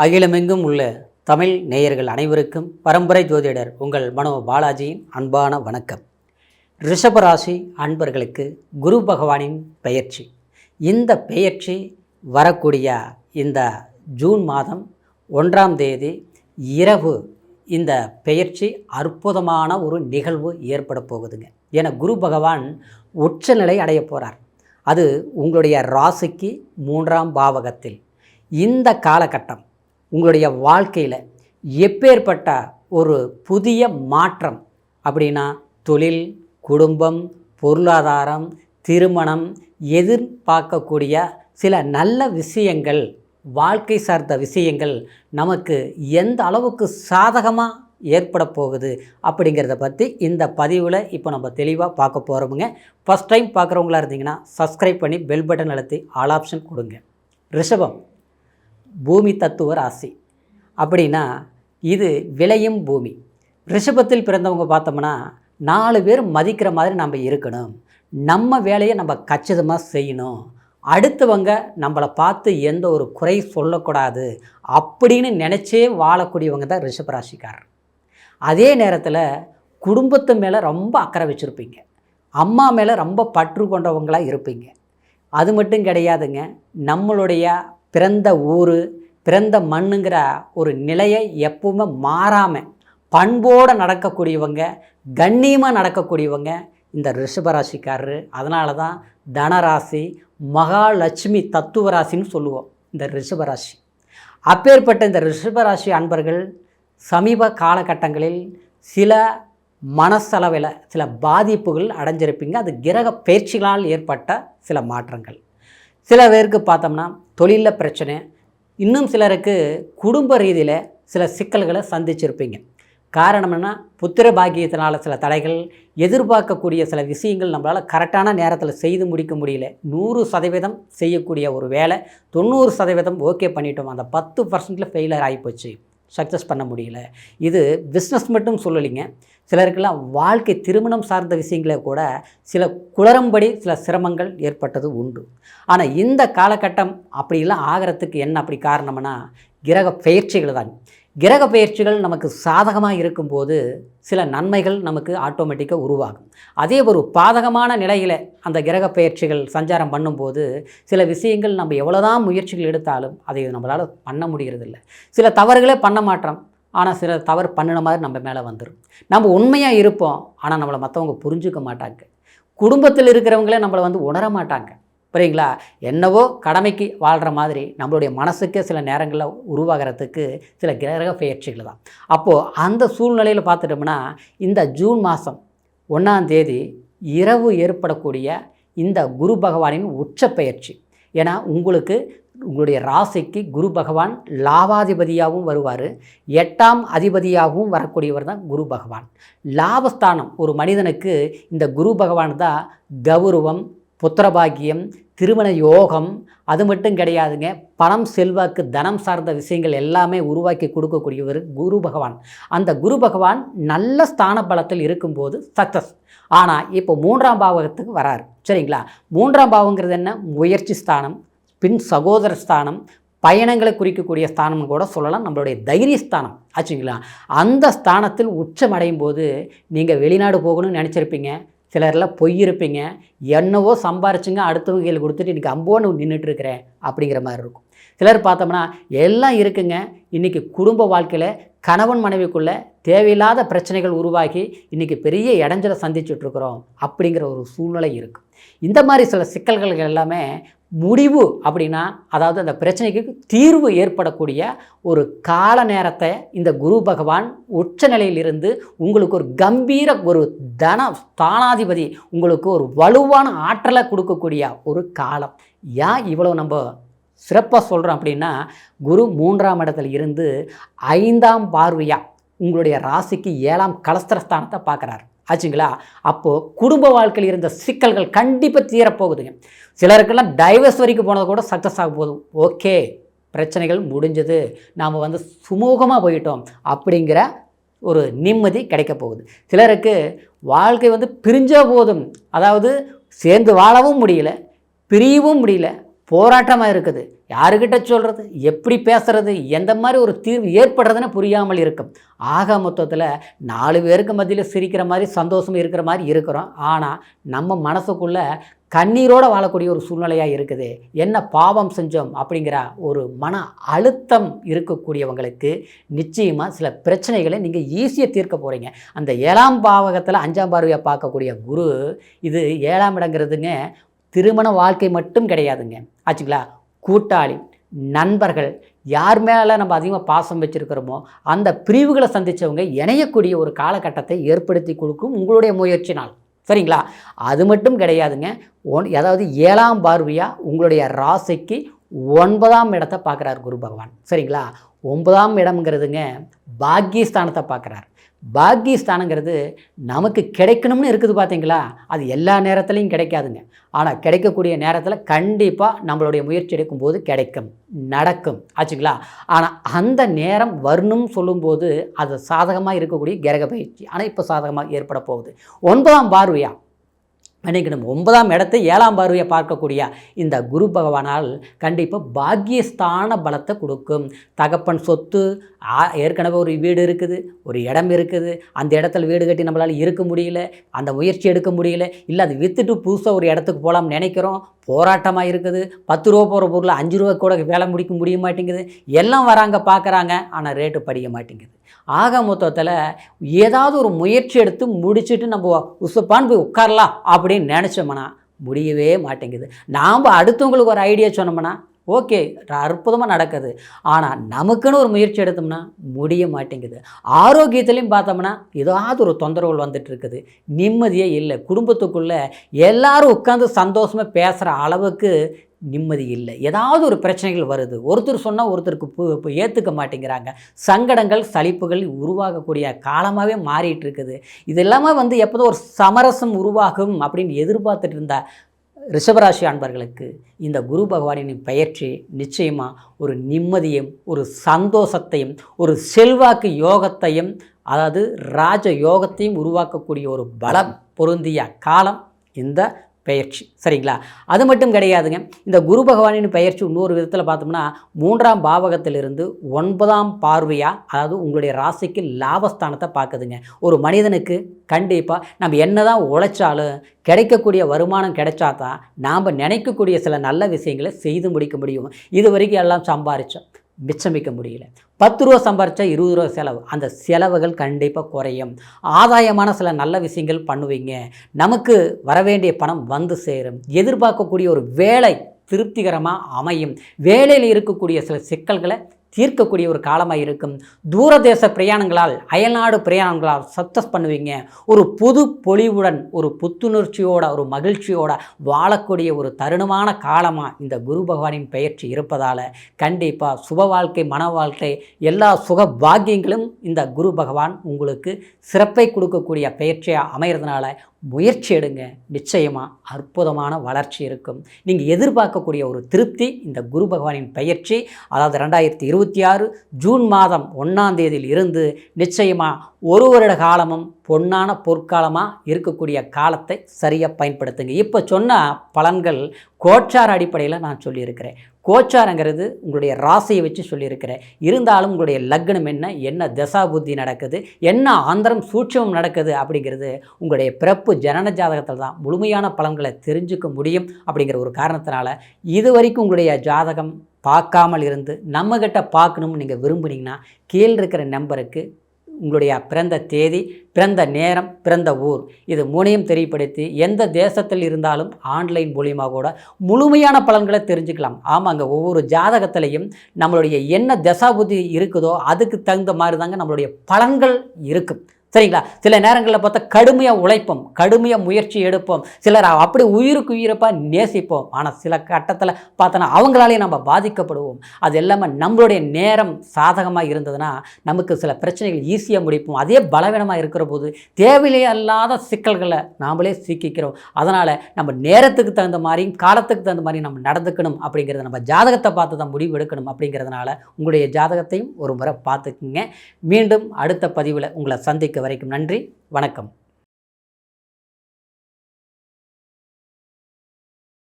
அகிலமெங்கும் உள்ள தமிழ் நேயர்கள் அனைவருக்கும் பரம்பரை ஜோதிடர் உங்கள் மனோ பாலாஜியின் அன்பான வணக்கம். ரிஷபராசி அன்பர்களுக்கு குரு பகவானின் பெயர்ச்சி. இந்த பெயர்ச்சி வரக்கூடிய இந்த ஜூன் மாதம் 1ஆம் தேதி இரவு இந்த பெயர்ச்சி அற்புதமான ஒரு நிகழ்வு ஏற்பட போகுதுங்க. ஏன்னா குரு பகவான் உச்சநிலை அடைய போகிறார். அது உங்களுடைய ராசிக்கு 3ஆம் பாவகத்தில். இந்த காலகட்டம் உங்களுடைய வாழ்க்கையில் எப்பேற்பட்ட ஒரு புதிய மாற்றம் அப்படின்னா தொழில், குடும்பம், பொருளாதாரம், திருமணம், எதிர்பார்க்கக்கூடிய சில நல்ல விஷயங்கள், வாழ்க்கை சார்ந்த விஷயங்கள் நமக்கு எந்த அளவுக்கு சாதகமாக ஏற்பட போகுது அப்படிங்கிறத பற்றி இந்த பதிவில் இப்போ நம்ம தெளிவாக பார்க்க போகிறோமுங்க. ஃபஸ்ட் டைம் பார்க்குறவங்களா இருந்தீங்கன்னா சப்ஸ்கிரைப் பண்ணி பெல் பட்டன் அழுத்தி ஆல் ஆப்ஷன் கொடுங்க. ரிஷபம் பூமி தத்துவ ராசி அப்படின்னா இது விளையும் பூமி. ரிஷபத்தில் பிறந்தவங்க பார்த்தோம்னா 4 பேர் மதிக்கிற மாதிரி நம்ம இருக்கணும், நம்ம வேலையை நம்ம கச்சிதமாக செய்யணும், அடுத்தவங்க நம்மளை பார்த்து எந்த ஒரு குறை சொல்லக்கூடாது அப்படின்னு நினச்சே வாழக்கூடியவங்க தான் ரிஷபராசிக்காரர். அதே நேரத்தில் குடும்பத்து மேலே ரொம்ப அக்கறை வச்சுருப்பீங்க, அம்மா மேலே ரொம்ப பற்று கொண்டவங்களாக இருப்பீங்க. அது மட்டும் கிடையாதுங்க, நம்மளுடைய பிறந்த ஊர், பிறந்த மண்ணுங்கிற ஒரு நிலையை எப்பவுமே மாறாமல் பண்போடு நடக்கக்கூடியவங்க, கண்ணியமாக நடக்கக்கூடியவங்க இந்த ரிஷபராசிக்காரரு. அதனால தான் தனராசி, மகாலட்சுமி தத்துவ ராசின்னு சொல்லுவோம் இந்த ரிஷபராசி. அப்பேற்பட்ட இந்த ரிஷபராசி அன்பர்கள் சமீப காலகட்டங்களில் சில மனசளவில் சில பாதிப்புகள் அடைஞ்சிருப்பீங்க. அது கிரக பயிற்சிகளால் ஏற்பட்ட சில மாற்றங்கள். சில பேருக்கு பார்த்தோம்னா தொழிலில் பிரச்சனை, இன்னும் சிலருக்கு குடும்ப ரீதியில் சில சிக்கல்களை சந்திச்சிருப்பீங்க. காரணம் என்ன? புத்திர பாக்கியத்தினால் சில தடைகள், எதிர்பார்க்கக்கூடிய சில விஷயங்கள் நம்மளால் கரெக்டான நேரத்தில் செய்து முடிக்க முடியல. 100% செய்யக்கூடிய ஒரு வேலை 90% ஓகே பண்ணிட்டோம், அந்த 10% ஃபெயிலியர் ஆகிப்போச்சு, சக்ஸஸ் பண்ண முடியல. இது பிஸ்னஸ் மட்டும் சொல்லலைங்க, சிலருக்கெல்லாம் வாழ்க்கை திருமணம் சார்ந்த விஷயங்களே கூட சில குளறும்படி சில சிரமங்கள் ஏற்பட்டது உண்டு. ஆனால் இந்த காலகட்டம் அப்படிலாம் ஆகிறதுக்கு என்ன அப்படி காரணம்னா கிரக பயிற்சிகள் தான். கிரக பயிற்சிகள் நமக்கு சாதகமாக இருக்கும்போது சில நன்மைகள் நமக்கு ஆட்டோமேட்டிக்காக உருவாகும். அதே ஒரு பாதகமான நிலையில் அந்த கிரக பயிற்சிகள் சஞ்சாரம் பண்ணும்போது சில விஷயங்கள் நம்ம எவ்வளோதான் முயற்சிகள் எடுத்தாலும் அதை நம்மளால் பண்ண முடிகிறதில்ல. சில தவறுகளே பண்ண மாட்டோம், ஆனால் சில தவறு பண்ணின மாதிரி நம்ம மேலே வந்துடும். நம்ம உண்மையாக இருப்போம், ஆனால் நம்மளை மற்றவங்க புரிஞ்சுக்க மாட்டாங்க. குடும்பத்தில் இருக்கிறவங்களே நம்மளை உணர மாட்டாங்க. புரியுங்களா? என்னவோ கடமைக்கு வாழ்கிற மாதிரி நம்மளுடைய மனசுக்கே சில நேரங்களில் உருவாகிறதுக்கு சில கிரக பயிற்சிகள் தான். அப்போது அந்த சூழ்நிலையில் பார்த்துட்டோம்னா இந்த ஜூன் மாதம் 1ஆம் தேதி இரவு ஏற்படக்கூடிய இந்த குரு பகவானின் உச்ச பயிற்சி. ஏன்னா உங்களுடைய ராசிக்கு குரு பகவான் லாபாதிபதியாகவும் வருவார், 8ஆம் அதிபதியாகவும் வரக்கூடியவர் தான் குரு பகவான். லாபஸ்தானம் ஒரு மனிதனுக்கு இந்த குரு பகவான் தான் கௌரவம், புத்திரபாகியம், திருமண யோகம். அது மட்டும் கிடையாதுங்க, பணம், செல்வாக்கு, தனம் சார்ந்த விஷயங்கள் எல்லாமே உருவாக்கி கொடுக்கக்கூடியவர் குரு பகவான். அந்த குரு பகவான் நல்ல ஸ்தான பலத்தில் இருக்கும்போது சக்ஸஸ். ஆனால் இப்போ 3ஆம் பாவகத்துக்கு வராரு. சரிங்களா? 3ஆம் பாவங்கிறது என்ன? முயற்சி ஸ்தானம், பின் சகோதர ஸ்தானம், பயணங்களை குறிக்கக்கூடிய ஸ்தானம் கூட சொல்லலாம், நம்மளுடைய தைரிய ஸ்தானம் ஆச்சுங்களா? அந்த ஸ்தானத்தில் உச்சமடையும் போது நீங்கள் வெளிநாடு போகணும்னு நினச்சிருப்பீங்க, சிலரெல்லாம் பொய்யிருப்பீங்க, என்னவோ சம்பாரிச்சுங்க அடுத்தவங்க கையில் கொடுத்துட்டு இன்றைக்கி அம்போன்னு நின்றுட்டுருக்கிறேன் அப்படிங்கிற மாதிரி இருக்கும். சிலர் பார்த்தோம்னா எல்லாம் இருக்குங்க, இன்றைக்கி குடும்ப வாழ்க்கையில் கணவன் மனைவிக்குள்ளே தேவையில்லாத பிரச்சனைகள் உருவாகி இன்றைக்கி பெரிய இடைஞ்சலை சந்திச்சுட்ருக்குறோம் அப்படிங்கிற ஒரு சூழ்நிலை இருக்குது. இந்த மாதிரி சில சிக்கல்கள் எல்லாமே முடிவு அப்படின்னா, அதாவது அந்த பிரச்சனைக்கு தீர்வு ஏற்படக்கூடிய ஒரு கால நேரத்தை இந்த குரு பகவான் உச்ச நிலையிலிருந்து உங்களுக்கு ஒரு கம்பீர ஒரு ஸ்தானாதிபதி, உங்களுக்கு ஒரு வலுவான ஆற்றலை கொடுக்கக்கூடிய ஒரு காலம். ஏன் இவ்வளோ நம்ம சிறப்பாக சொல்கிறோம் அப்படின்னா, குரு 3ஆம் இடத்துல இருந்து 5ஆம் பார்வையாக உங்களுடைய ராசிக்கு 7ஆம் கலஸ்திரஸ்தானத்தை பார்க்குறாரு ஆச்சுங்களா? அப்போது குடும்ப வாழ்க்கையில் இருந்த சிக்கல்கள் கண்டிப்பாக தீரப்போகுதுங்க. சிலருக்கெல்லாம் டைவர்ஸ் வரைக்கும் போனது கூட சக்ஸஸ் ஆக போதும். ஓகே, பிரச்சனைகள் முடிஞ்சது, நாம் சுமூகமாக போயிட்டோம் அப்படிங்கிற ஒரு நிம்மதி கிடைக்க போகுது. சிலருக்கு வாழ்க்கை பிரிஞ்ச போதும், அதாவது சேர்ந்து வாழவும் முடியல, பிரியவும் முடியல, போராட்டமாக இருக்குது. யாருக்கிட்ட சொல்கிறது, எப்படி பேசுறது, எந்த மாதிரி ஒரு தீர்வு ஏற்படுறதுன்னு புரியாமல் இருக்கும். ஆக மொத்தத்தில் 4 பேருக்கு மத்தியில் சிரிக்கிற மாதிரி சந்தோஷம் இருக்கிற மாதிரி இருக்கிறோம். ஆனால் நம்ம மனசுக்குள்ளே கண்ணீரோடு வாழக்கூடிய ஒரு சூழ்நிலையாக இருக்குது. என்ன பாவம் செஞ்சோம் அப்படிங்கிற ஒரு மன அழுத்தம் இருக்கக்கூடியவங்களுக்கு நிச்சயமாக சில பிரச்சனைகளை நீங்கள் ஈஸியாக தீர்க்க போகிறீங்க. அந்த 7ஆம் பாவகத்தில் 5ஆம் பார்வையாக பார்க்கக்கூடிய குரு, இது 7ஆம் இடங்கிறதுங்க திருமண வாழ்க்கை மட்டும் கிடையாதுங்க. ஆச்சுங்களா? கூட்டாளி, நண்பர்கள், யார் மேலே நம்ம அதிகமாக பாசம் வச்சுருக்கிறோமோ அந்த பிரிவுகளை சந்தித்தவங்க இணையக்கூடிய ஒரு காலகட்டத்தை ஏற்படுத்தி கொடுக்கும் உங்களுடைய முயற்சினால். சரிங்களா? அது மட்டும் கிடையாதுங்க. அதாவது 7ஆம் பார்வையாக உங்களுடைய ராசிக்கு 9ஆம் இடத்தை பார்க்குறார் குரு பகவான். சரிங்களா? 9ஆம் இடம்ங்கிறதுங்க பாக்கியஸ்தானத்தை பார்க்குறார். பாக்கியஸ்தானங்கிறது நமக்கு கிடைக்கணும்னு இருக்குது பார்த்தீங்களா? அது எல்லா நேரத்துலையும் கிடைக்காதுங்க. ஆனால் கிடைக்கக்கூடிய நேரத்தில் கண்டிப்பாக நம்மளுடைய முயற்சி எடுக்கும்போது கிடைக்கும், நடக்கும். ஆச்சுங்களா? ஆனால் அந்த நேரம் வரணும்னு சொல்லும்போது அது சாதகமாக இருக்கக்கூடிய கிரக பயிற்சி. ஆனால் இப்போ சாதகமாக ஏற்பட போகுது. 9ஆம் பார்வையாக நினைக்கணும். 9ஆம் இடத்தை 7ஆம் பார்வையை பார்க்கக்கூடிய இந்த குரு பகவானால் கண்டிப்பாக பாக்கியஸ்தான பலத்தை கொடுக்கும். தகப்பன் சொத்து, ஏற்கனவே ஒரு வீடு இருக்குது, ஒரு இடம் இருக்குது, அந்த இடத்துல வீடு கட்டி நம்மளால் இருக்க முடியல, அந்த முயற்சி எடுக்க முடியல, இல்லை அது விற்றுட்டு புதுசாக ஒரு இடத்துக்கு போகலாம்னு நினைக்கிறோம், போராட்டமாக இருக்குது. 10 ரூபா போகிற பொருள் 5 ரூபா கூட வேலை முடிய மாட்டேங்குது. எல்லாம் வராங்க பார்க்குறாங்க, ஆனால் ரேட்டு படிக்க மாட்டேங்குது. ஆக மொத்தத்தில் ஏதாவது ஒரு முயற்சி எடுத்து முடிச்சுட்டு நம்ம உசுப்பான்னு போய் உட்காரலாம் அப்படின்னு நினச்சோம்னா முடியவே மாட்டேங்குது. நாம் அடுத்தவங்களுக்கு ஒரு ஐடியா சொன்னோம்னா ஓகே, அற்புதமாக நடக்குது. ஆனால் நமக்குன்னு ஒரு முயற்சி எடுத்தோம்னா முடிய மாட்டேங்குது. ஆரோக்கியத்துலேயும் பார்த்தோம்னா ஏதாவது ஒரு தொந்தரவுகள் வந்துட்டு இருக்குது. நிம்மதியே இல்லை. குடும்பத்துக்குள்ளே எல்லாரும் உட்காந்து சந்தோஷமாக பேசுகிற அளவுக்கு நிம்மதி இல்லை. ஏதாவது ஒரு பிரச்சனைகள் வருது. ஒருத்தர் சொன்னால் ஒருத்தருக்கு ஏற்றுக்க மாட்டேங்கிறாங்க. சங்கடங்கள், சலிப்புகள் உருவாகக்கூடிய காலமாகவே மாறிட்டு இருக்குது. இது எல்லாமே எப்போதோ ஒரு சமரசம் உருவாகும் அப்படின்னு எதிர்பார்த்துட்டு இருந்த ரிஷபராசி அன்பர்களுக்கு இந்த குரு பகவானின் பயிற்சி நிச்சயமாக ஒரு நிம்மதியும், ஒரு சந்தோஷத்தையும், ஒரு செல்வாக்கு யோகத்தையும், அதாவது ராஜ யோகத்தையும் உருவாக்கக்கூடிய ஒரு பலம் பொருந்திய காலம் இந்த பெயர்ச்சி. சரிங்களா? அது மட்டும் கிடையாதுங்க. இந்த குரு பகவானின் பெயர்ச்சி இன்னொரு விதத்தில் பார்த்தோம்னா 3ஆம் பாவகத்திலிருந்து 9ஆம் பார்வையாக, அதாவது உங்களுடைய ராசிக்கு லாபஸ்தானத்தை பார்க்குதுங்க. ஒரு மனிதனுக்கு கண்டிப்பாக நம்ம என்ன தான் உழைச்சாலும் கிடைக்கக்கூடிய வருமானம் கிடைச்சா தான் நாம் நினைக்கக்கூடிய சில நல்ல விஷயங்களை செய்து முடிக்க முடியும். இது வரைக்கும் எல்லாம் சம்பாரித்தோம், மிச்சமிக்க முடியல. 10 ரூபா சம்பாரித்தா 20 ரூபா செலவு. அந்த செலவுகள் கண்டிப்பாக குறையும். ஆதாயமான சில நல்ல விஷயங்கள் பண்ணுவீங்க. நமக்கு வரவேண்டிய பணம் வந்து சேரும். எதிர்பார்க்கக்கூடிய ஒரு வேலை திருப்திகரமாக அமையும். வேலையில் இருக்கக்கூடிய சில சிக்கல்களை தீர்க்கக்கூடிய ஒரு காலமாக இருக்கும். தூரதேச பிரயாணங்களால், அயல்நாடு பிரயாணங்களால் சக்ஸஸ் பண்ணுவீங்க. ஒரு புது பொலிவுடன், ஒரு புத்துணர்ச்சியோட, ஒரு மகிழ்ச்சியோட வாழக்கூடிய ஒரு தருணமான காலமாக இந்த குரு பகவானின் பெயர்ச்சி இருப்பதால் கண்டிப்பாக சுப வாழ்க்கை, மன வாழ்க்கை, எல்லா சுக பாக்கியங்களும் இந்த குரு பகவான் உங்களுக்கு சிறப்பை கொடுக்கக்கூடிய பெயர்ச்சியாக அமைகிறதுனால முயற்சி எடுங்க. நிச்சயமாக அற்புதமான வளர்ச்சி இருக்கும். நீங்கள் எதிர்பார்க்கக்கூடிய ஒரு திருப்தி இந்த குரு பகவானின் பெயர்ச்சி, அதாவது 2026 ஜூன் மாதம் 1ஆம் தேதியில் இருந்து நிச்சயமாக ஒரு வருட காலமும் பொன்னான பொற்காலமாக இருக்கக்கூடிய காலத்தை சரியாக பயன்படுத்துங்க. இப்போ சொன்ன பலன்கள் கோச்சார அடிப்படையில் நான் சொல்லியிருக்கிறேன். கோச்சாரங்கிறது உங்களுடைய ராசியை வச்சு சொல்லியிருக்கிறேன். இருந்தாலும் உங்களுடைய லக்னம் என்ன தசா புத்தி நடக்குது, என்ன ஆந்திரம் சூட்சமம் நடக்குது அப்படிங்கிறது உங்களுடைய பிறப்பு ஜனன ஜாதகத்தில் தான் முழுமையான பலன்களை தெரிஞ்சுக்க முடியும். அப்படிங்கிற ஒரு காரணத்தினால இது வரைக்கும் உங்களுடைய ஜாதகம் பார்க்காமல் இருந்து நம்மக்கிட்ட பார்க்கணும்னு நீங்கள் விரும்புனீங்கன்னா கீழே இருக்கிற நம்பருக்கு உங்களுடைய பிறந்த தேதி, பிறந்த நேரம், பிறந்த ஊர், இது 3ஐயும் தெரியப்படுத்தி எந்த தேசத்தில் இருந்தாலும் ஆன்லைன் மூலியமாக கூட முழுமையான பலன்களை தெரிஞ்சுக்கலாம். ஆமாங்க, ஒவ்வொரு ஜாதகத்திலையும் நம்மளுடைய என்ன தசாபுத்தி இருக்குதோ அதுக்கு தகுந்த மாதிரி தாங்க நம்மளுடைய பலன்கள் இருக்கும். சரிங்களா? சில நேரங்களில் பார்த்தா கடுமையாக உழைப்போம், கடுமையாக முயற்சி எடுப்போம், சிலர் அப்படி உயிருக்கு உயிரப்பாக நேசிப்போம். ஆனால் சில கட்டத்தில் பார்த்தோன்னா அவங்களாலேயே நம்ம பாதிக்கப்படுவோம். அது எல்லாமே நம்மளுடைய நேரம் சாதகமாக இருந்ததுன்னா நமக்கு சில பிரச்சனைகள் ஈஸியாக முடிப்போம். அதே பலவீனமாக இருக்கிற போது தேவையிலே அல்லாத சிக்கல்களை நாமளே சிக்கிக்கிறோம். அதனால் நம்ம நேரத்துக்கு தகுந்த மாதிரியும் காலத்துக்கு தகுந்த மாதிரியும் நம்ம நடந்துக்கணும். அப்படிங்கிறத நம்ம ஜாதகத்தை பார்த்து தான் முடிவு எடுக்கணும். அப்படிங்கிறதுனால உங்களுடைய ஜாதகத்தையும் ஒரு முறை பார்த்துக்குங்க. மீண்டும் அடுத்த பதிவில் உங்களை சந்திக்க வரைக்கும் நன்றி, வணக்கம்.